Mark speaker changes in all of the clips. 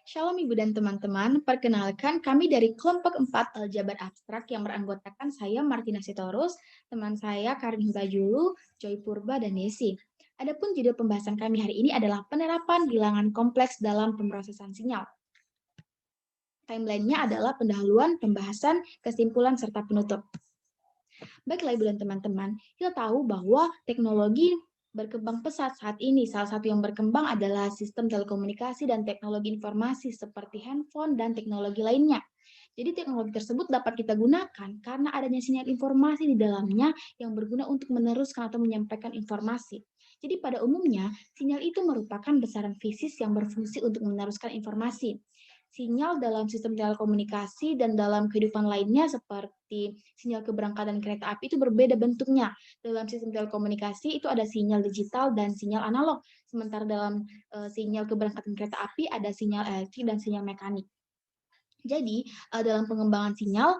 Speaker 1: Shalom Ibu dan teman-teman, perkenalkan kami dari kelompok 4 Aljabar Abstrak yang beranggotakan saya Martina Sitorus, teman saya Karin Hutajulu, Joy Purba, dan Desi. Adapun judul pembahasan kami hari ini adalah penerapan bilangan kompleks dalam pemrosesan sinyal. Timeline-nya adalah pendahuluan, pembahasan, kesimpulan, serta penutup. Baiklah Ibu dan teman-teman, kita tahu bahwa teknologi berkembang pesat saat ini. Salah satu yang berkembang adalah sistem telekomunikasi dan teknologi informasi seperti handphone dan teknologi lainnya. Jadi teknologi tersebut dapat kita gunakan karena adanya sinyal informasi di dalamnya yang berguna untuk meneruskan atau menyampaikan informasi. Jadi pada umumnya, sinyal itu merupakan besaran fisis yang berfungsi untuk meneruskan informasi. Sinyal dalam sistem telekomunikasi dan dalam kehidupan lainnya seperti sinyal keberangkatan kereta api itu berbeda bentuknya. Dalam sistem telekomunikasi itu ada sinyal digital dan sinyal analog. Sementara dalam sinyal keberangkatan kereta api ada sinyal elektrik dan sinyal mekanik. Jadi, dalam pengembangan sinyal,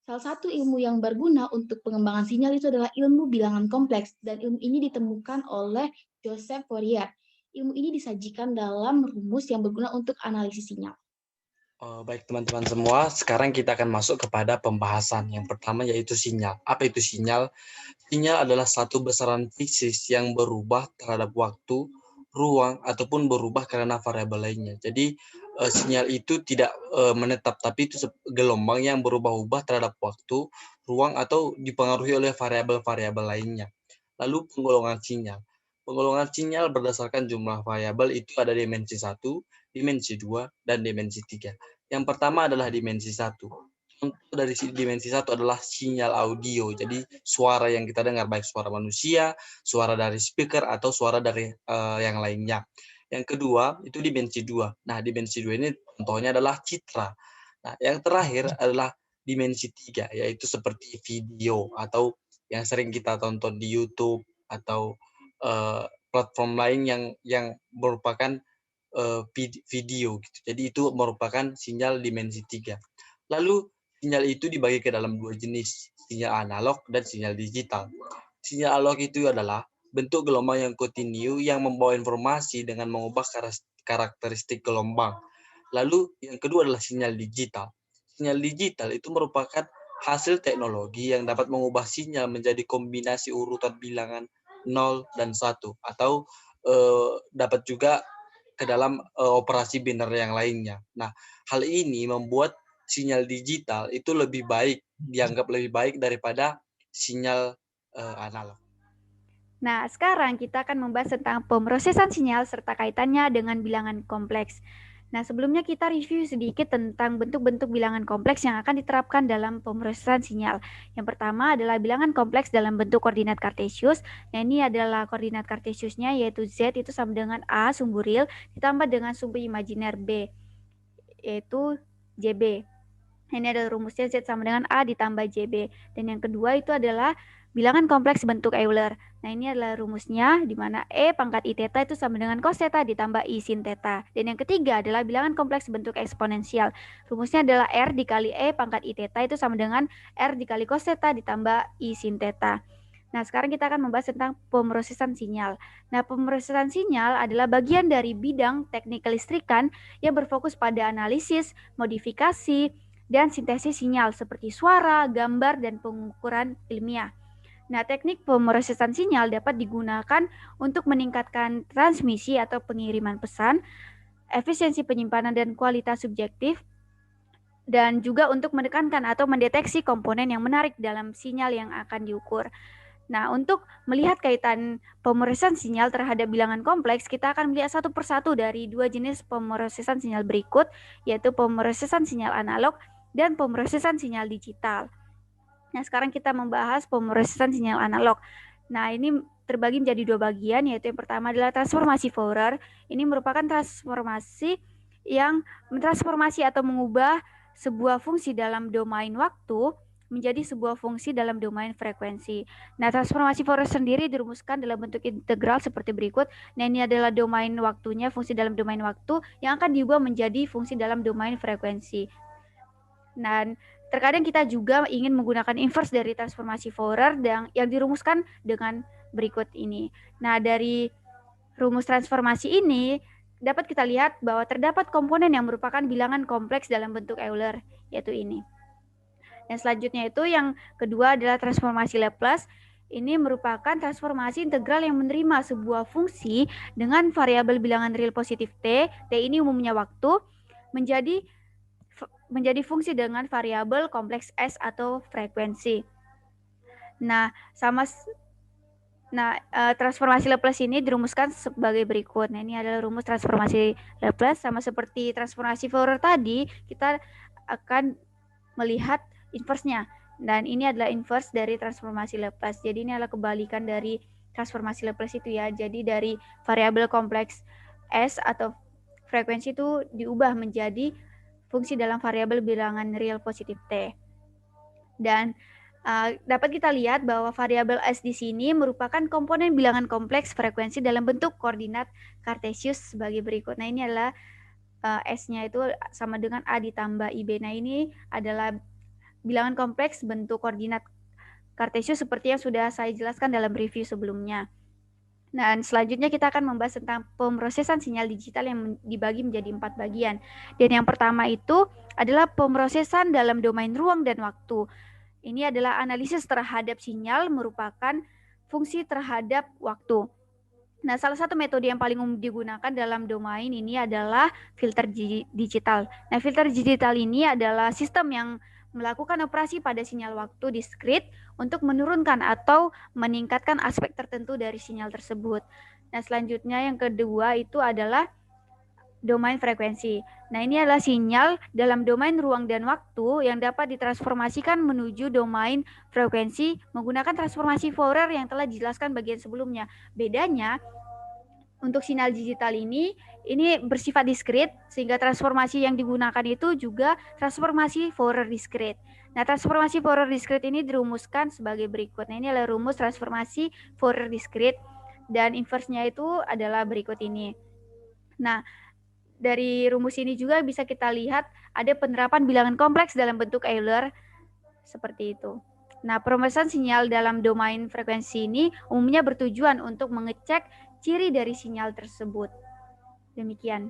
Speaker 1: salah satu ilmu yang berguna untuk pengembangan sinyal itu adalah ilmu bilangan kompleks, dan ilmu ini ditemukan oleh Joseph Fourier. Ilmu ini disajikan dalam rumus yang berguna untuk analisis sinyal.
Speaker 2: Baik teman-teman semua, sekarang kita akan masuk kepada pembahasan. Yang pertama yaitu sinyal. Apa itu sinyal? Sinyal adalah satu besaran fisis yang berubah terhadap waktu, ruang, ataupun berubah karena variabel lainnya. Jadi sinyal itu tidak menetap, tapi itu gelombang yang berubah-ubah terhadap waktu, ruang, atau dipengaruhi oleh variabel-variabel lainnya. Lalu penggolongan sinyal. Penggolongan sinyal berdasarkan jumlah variabel itu ada dimensi 1, dimensi 2, dan dimensi 3. Yang pertama adalah dimensi 1. Contoh dari dimensi 1 adalah sinyal audio. Jadi suara yang kita dengar, baik suara manusia, suara dari speaker, atau suara dari yang lainnya. Yang kedua, itu dimensi 2. Nah, dimensi 2 ini contohnya adalah citra. Nah, yang terakhir adalah dimensi 3, yaitu seperti video, atau yang sering kita tonton di YouTube, atau platform lain yang merupakan video gitu. Jadi itu merupakan sinyal dimensi 3. Lalu sinyal itu dibagi ke dalam dua jenis, sinyal analog dan sinyal digital. Sinyal analog itu adalah bentuk gelombang yang kontinu yang membawa informasi dengan mengubah karakteristik gelombang. Lalu yang kedua adalah sinyal digital. Sinyal digital itu merupakan hasil teknologi yang dapat mengubah sinyal menjadi kombinasi urutan bilangan 0 dan 1, atau dapat juga ke dalam operasi biner yang lainnya. Nah, hal ini membuat sinyal digital itu dianggap lebih baik daripada sinyal analog.
Speaker 3: Nah, sekarang kita akan membahas tentang pemrosesan sinyal serta kaitannya dengan bilangan kompleks. Nah, sebelumnya kita review sedikit tentang bentuk-bentuk bilangan kompleks yang akan diterapkan dalam pemrosesan sinyal. Yang pertama adalah bilangan kompleks dalam bentuk koordinat kartesius. Nah, ini adalah koordinat kartesiusnya yaitu Z itu sama dengan A sumbu real ditambah dengan sumbu imajiner B yaitu JB. Ini adalah rumusnya Z sama dengan A ditambah JB. Dan yang kedua itu adalah bilangan kompleks bentuk Euler. Nah, ini adalah rumusnya di mana E pangkat I theta itu sama dengan cos theta ditambah I sin theta. Dan yang ketiga adalah bilangan kompleks bentuk eksponensial. Rumusnya adalah R dikali E pangkat I theta itu sama dengan R dikali cos theta ditambah I sin theta. Nah, sekarang kita akan membahas tentang pemrosesan sinyal. Nah, pemrosesan sinyal adalah bagian dari bidang teknik kelistrikan yang berfokus pada analisis, modifikasi, dan sintesis sinyal seperti suara, gambar, dan pengukuran ilmiah. Nah, teknik pemrosesan sinyal dapat digunakan untuk meningkatkan transmisi atau pengiriman pesan, efisiensi penyimpanan dan kualitas subjektif, dan juga untuk menekankan atau mendeteksi komponen yang menarik dalam sinyal yang akan diukur. Nah, untuk melihat kaitan pemrosesan sinyal terhadap bilangan kompleks, kita akan melihat satu persatu dari dua jenis pemrosesan sinyal berikut, yaitu pemrosesan sinyal analog dan pemrosesan sinyal digital. Nah, sekarang kita membahas pemrosesan sinyal analog. Nah, ini terbagi menjadi dua bagian, yaitu yang pertama adalah transformasi Fourier. Ini merupakan transformasi yang mentransformasi atau mengubah sebuah fungsi dalam domain waktu menjadi sebuah fungsi dalam domain frekuensi. Nah, transformasi Fourier sendiri dirumuskan dalam bentuk integral seperti berikut. Nah, ini adalah domain waktunya, fungsi dalam domain waktu yang akan diubah menjadi fungsi dalam domain frekuensi. Dan terkadang kita juga ingin menggunakan inverse dari transformasi Fourier yang dirumuskan dengan berikut ini. Nah, dari rumus transformasi ini dapat kita lihat bahwa terdapat komponen yang merupakan bilangan kompleks dalam bentuk Euler, yaitu ini. Dan selanjutnya itu yang kedua adalah transformasi Laplace. Ini merupakan transformasi integral yang menerima sebuah fungsi dengan variabel bilangan real positif T ini umumnya waktu, menjadi fungsi dengan variabel kompleks S atau frekuensi. Nah, transformasi Laplace ini dirumuskan sebagai berikut. Nah, ini adalah rumus transformasi Laplace. Sama seperti transformasi Fourier tadi, kita akan melihat inverse-nya. Dan ini adalah inverse dari transformasi Laplace. Jadi ini adalah kebalikan dari transformasi Laplace itu ya. Jadi dari variabel kompleks S atau frekuensi itu diubah menjadi fungsi dalam variabel bilangan real positif T. Dan dapat kita lihat bahwa variabel S di sini merupakan komponen bilangan kompleks frekuensi dalam bentuk koordinat Cartesius sebagai berikut. Nah, ini adalah S-nya itu sama dengan A ditambah IB. Nah, ini adalah bilangan kompleks bentuk koordinat Cartesius seperti yang sudah saya jelaskan dalam review sebelumnya. Dan selanjutnya kita akan membahas tentang pemrosesan sinyal digital yang dibagi menjadi 4 bagian. Dan yang pertama itu adalah pemrosesan dalam domain ruang dan waktu. Ini adalah analisis terhadap sinyal merupakan fungsi terhadap waktu. Nah, salah satu metode yang paling umum digunakan dalam domain ini adalah filter digital. Nah, filter digital ini adalah sistem yang melakukan operasi pada sinyal waktu diskrit untuk menurunkan atau meningkatkan aspek tertentu dari sinyal tersebut. Nah, selanjutnya yang kedua itu adalah domain frekuensi. Nah, ini adalah sinyal dalam domain ruang dan waktu yang dapat ditransformasikan menuju domain frekuensi menggunakan transformasi Fourier yang telah dijelaskan bagian sebelumnya. Bedanya, untuk sinyal digital ini bersifat diskrit, sehingga transformasi yang digunakan itu juga transformasi Fourier diskrit. Nah, transformasi Fourier diskrit ini dirumuskan sebagai berikut. Nah, ini adalah rumus transformasi Fourier diskrit, dan inverse-nya itu adalah berikut ini. Nah, dari rumus ini juga bisa kita lihat ada penerapan bilangan kompleks dalam bentuk Euler, seperti itu. Nah, pemesan sinyal dalam domain frekuensi ini umumnya bertujuan untuk mengecek ciri dari sinyal tersebut. Demikian.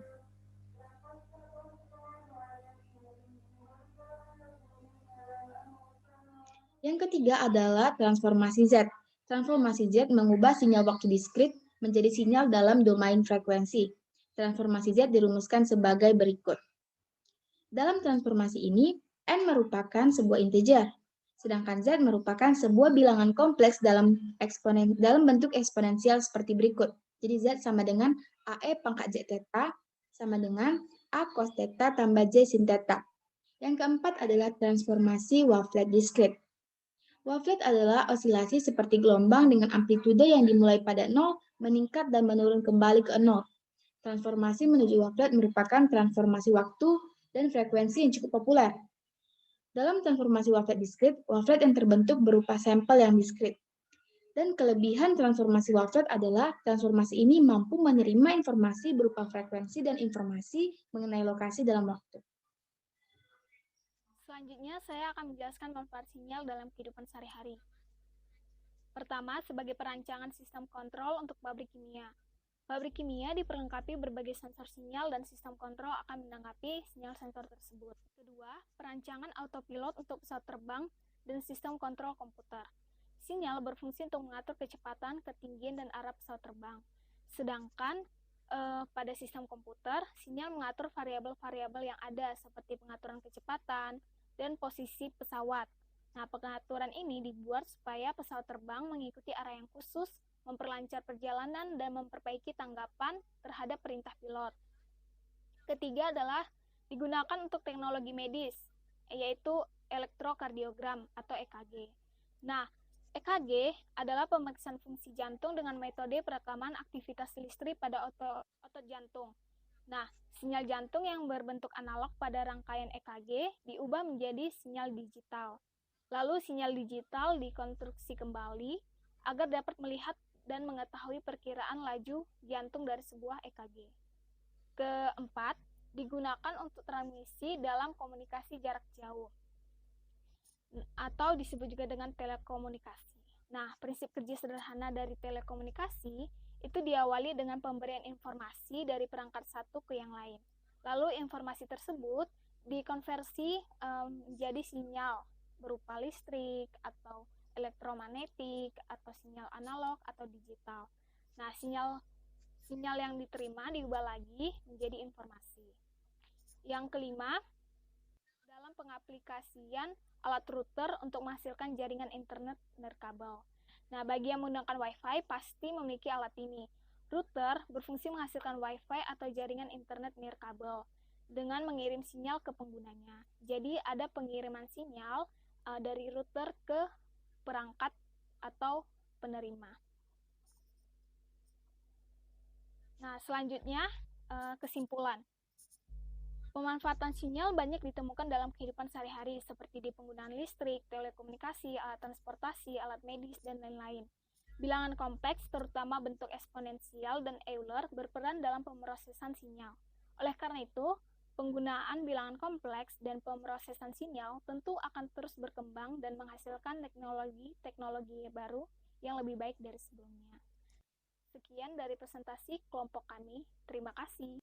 Speaker 1: Yang ketiga adalah transformasi Z. Transformasi Z mengubah sinyal waktu diskrit menjadi sinyal dalam domain frekuensi. Transformasi Z dirumuskan sebagai berikut. Dalam transformasi ini, N merupakan sebuah integer, sedangkan Z merupakan sebuah bilangan kompleks dalam bentuk eksponensial seperti berikut. Jadi Z sama dengan AE pangkat Z theta sama dengan A cos theta tambah J sin theta. Yang keempat adalah transformasi wavelet diskrit. Wavelet adalah osilasi seperti gelombang dengan amplitude yang dimulai pada 0, meningkat dan menurun kembali ke 0. Transformasi menuju wavelet merupakan transformasi waktu dan frekuensi yang cukup populer. Dalam transformasi wavelet diskrit, wavelet yang terbentuk berupa sampel yang diskrit. Dan kelebihan transformasi wavelet adalah transformasi ini mampu menerima informasi berupa frekuensi dan informasi mengenai lokasi dalam waktu.
Speaker 4: Selanjutnya, saya akan menjelaskan manfaat sinyal dalam kehidupan sehari-hari. Pertama, sebagai perancangan sistem kontrol untuk pabrik kimia. Pabrik kimia diperlengkapi berbagai sensor sinyal dan sistem kontrol akan menanggapi sinyal sensor tersebut. Kedua, perancangan autopilot untuk pesawat terbang dan sistem kontrol komputer. Sinyal berfungsi untuk mengatur kecepatan, ketinggian, dan arah pesawat terbang. Sedangkan pada sistem komputer, sinyal mengatur variabel-variabel yang ada seperti pengaturan kecepatan dan posisi pesawat. Nah, pengaturan ini dibuat supaya pesawat terbang mengikuti arah yang khusus, memperlancar perjalanan, dan memperbaiki tanggapan terhadap perintah pilot. Ketiga adalah digunakan untuk teknologi medis, yaitu elektrokardiogram atau EKG. Nah, EKG adalah pemeriksaan fungsi jantung dengan metode perekaman aktivitas listrik pada otot jantung. Nah, sinyal jantung yang berbentuk analog pada rangkaian EKG diubah menjadi sinyal digital. Lalu sinyal digital dikonstruksi kembali agar dapat melihat dan mengetahui perkiraan laju jantung dari sebuah EKG. Keempat, digunakan untuk transmisi dalam komunikasi jarak jauh, atau disebut juga dengan telekomunikasi. Nah, prinsip kerja sederhana dari telekomunikasi Itu diawali dengan pemberian informasi dari perangkat satu ke yang lain. Lalu informasi tersebut dikonversi menjadi sinyal berupa listrik atau elektromagnetik atau sinyal analog atau digital. Nah, sinyal yang diterima diubah lagi menjadi informasi. Yang kelima, dalam pengaplikasian alat router untuk menghasilkan jaringan internet nirkabel. Nah, bagi yang menggunakan Wi-Fi pasti memiliki alat ini. Router berfungsi menghasilkan Wi-Fi atau jaringan internet nirkabel dengan mengirim sinyal ke penggunanya. Jadi ada pengiriman sinyal dari router ke perangkat atau penerima. Nah, selanjutnya kesimpulan. Pemanfaatan sinyal banyak ditemukan dalam kehidupan sehari-hari seperti di penggunaan listrik, telekomunikasi, alat transportasi, alat medis, dan lain-lain. Bilangan kompleks, terutama bentuk eksponensial dan Euler, berperan dalam pemrosesan sinyal. Oleh karena itu, penggunaan bilangan kompleks dan pemrosesan sinyal tentu akan terus berkembang dan menghasilkan teknologi baru yang lebih baik dari sebelumnya. Sekian dari presentasi kelompok kami. Terima kasih.